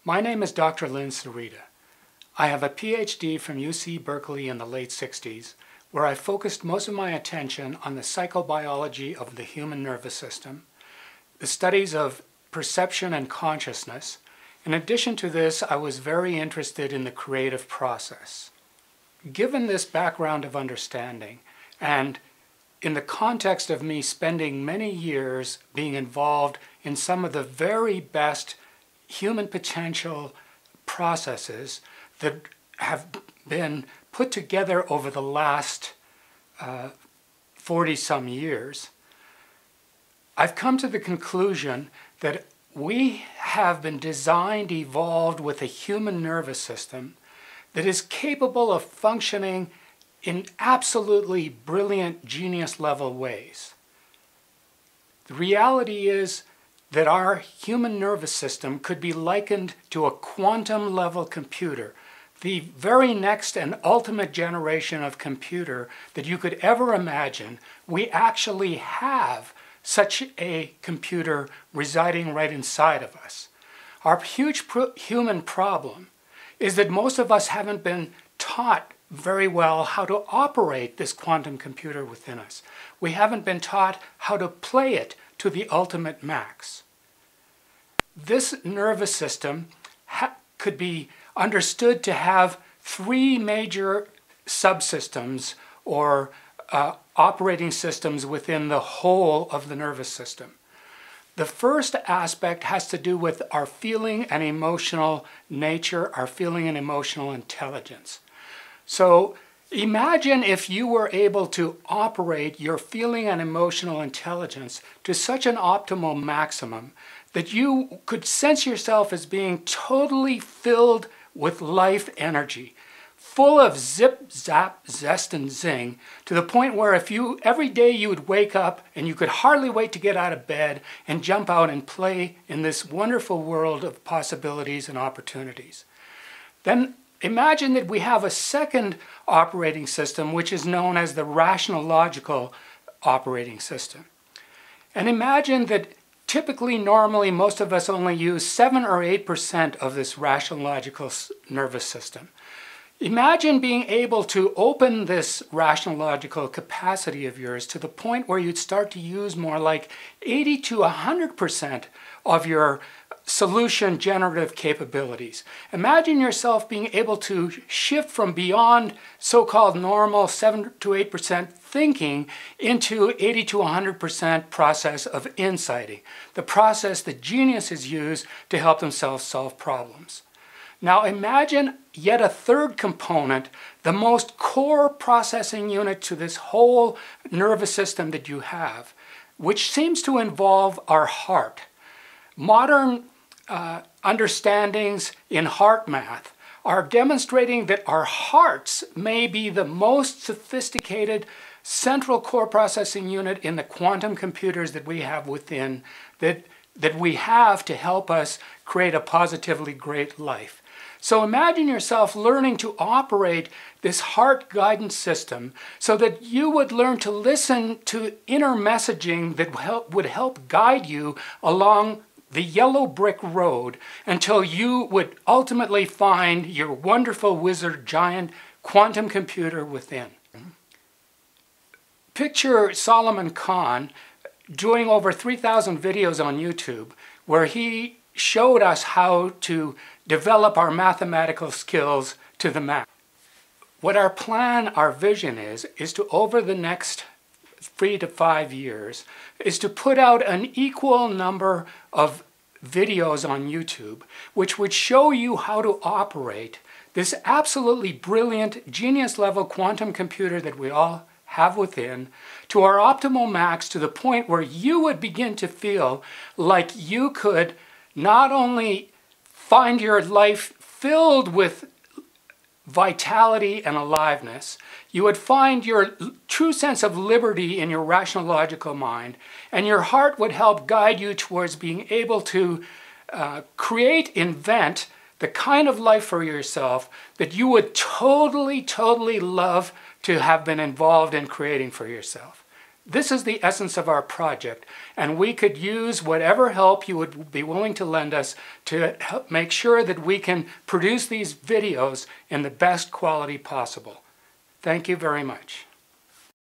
My name is Dr. Lynn Sarita. I have a PhD from UC Berkeley in the late 60s, where I focused most of my attention on the psychobiology of the human nervous system, the studies of perception and consciousness. In addition to this, I was very interested in the creative process. Given this background of understanding, and in the context of me spending many years being involved in some of the very best human potential processes that have been put together over the last 40-some years, I've come to the conclusion that we have been designed, evolved with a human nervous system that is capable of functioning in absolutely brilliant, genius-level ways. The reality is that our human nervous system could be likened to a quantum-level computer, the very next and ultimate generation of computer that you could ever imagine. We actually have such a computer residing right inside of us. Our huge human problem is that most of us haven't been taught very well how to operate this quantum computer within us. We haven't been taught how to play it to the ultimate max. This nervous system could be understood to have three major subsystems or operating systems within the whole of the nervous system. The first aspect has to do with our feeling and emotional nature, our feeling and emotional intelligence. So imagine if you were able to operate your feeling and emotional intelligence to such an optimal maximum that you could sense yourself as being totally filled with life energy, full of zip, zap, zest, and zing, to the point where every day you would wake up and you could hardly wait to get out of bed and jump out and play in this wonderful world of possibilities and opportunities. Then imagine that we have a second operating system, which is known as the rational logical operating system. And imagine that typically, normally, most of us only use 7 or 8% of this rational logical nervous system. Imagine being able to open this rational logical capacity of yours to the point where you'd start to use more like 80 to 100% of your solution generative capabilities. Imagine yourself being able to shift from beyond so-called normal 7 to 8% thinking into 80 to 100% process of insighting, the process that geniuses use to help themselves solve problems. Now imagine yet a third component, the most core processing unit to this whole nervous system that you have, which seems to involve our heart. Modern understandings in heart math are demonstrating that our hearts may be the most sophisticated central core processing unit in the quantum computers that we have within, that we have to help us create a positively great life. So imagine yourself learning to operate this heart guidance system so that you would learn to listen to inner messaging that would help guide you along the yellow brick road until you would ultimately find your wonderful wizard giant quantum computer within. Picture Solomon Kahn doing over 3,000 videos on YouTube where he showed us how to develop our mathematical skills to the max. What our plan, our vision is to over the next 3 to 5 years, is to put out an equal number of videos on YouTube which would show you how to operate this absolutely brilliant genius level quantum computer that we all have within to our optimal max, to the point where you would begin to feel like you could not only find your life filled with vitality and aliveness, you would find your true sense of liberty in your rational logical mind, and your heart would help guide you towards being able to create, invent the kind of life for yourself that you would totally, totally love to have been involved in creating for yourself. This is the essence of our project, and we could use whatever help you would be willing to lend us to help make sure that we can produce these videos in the best quality possible. Thank you very much.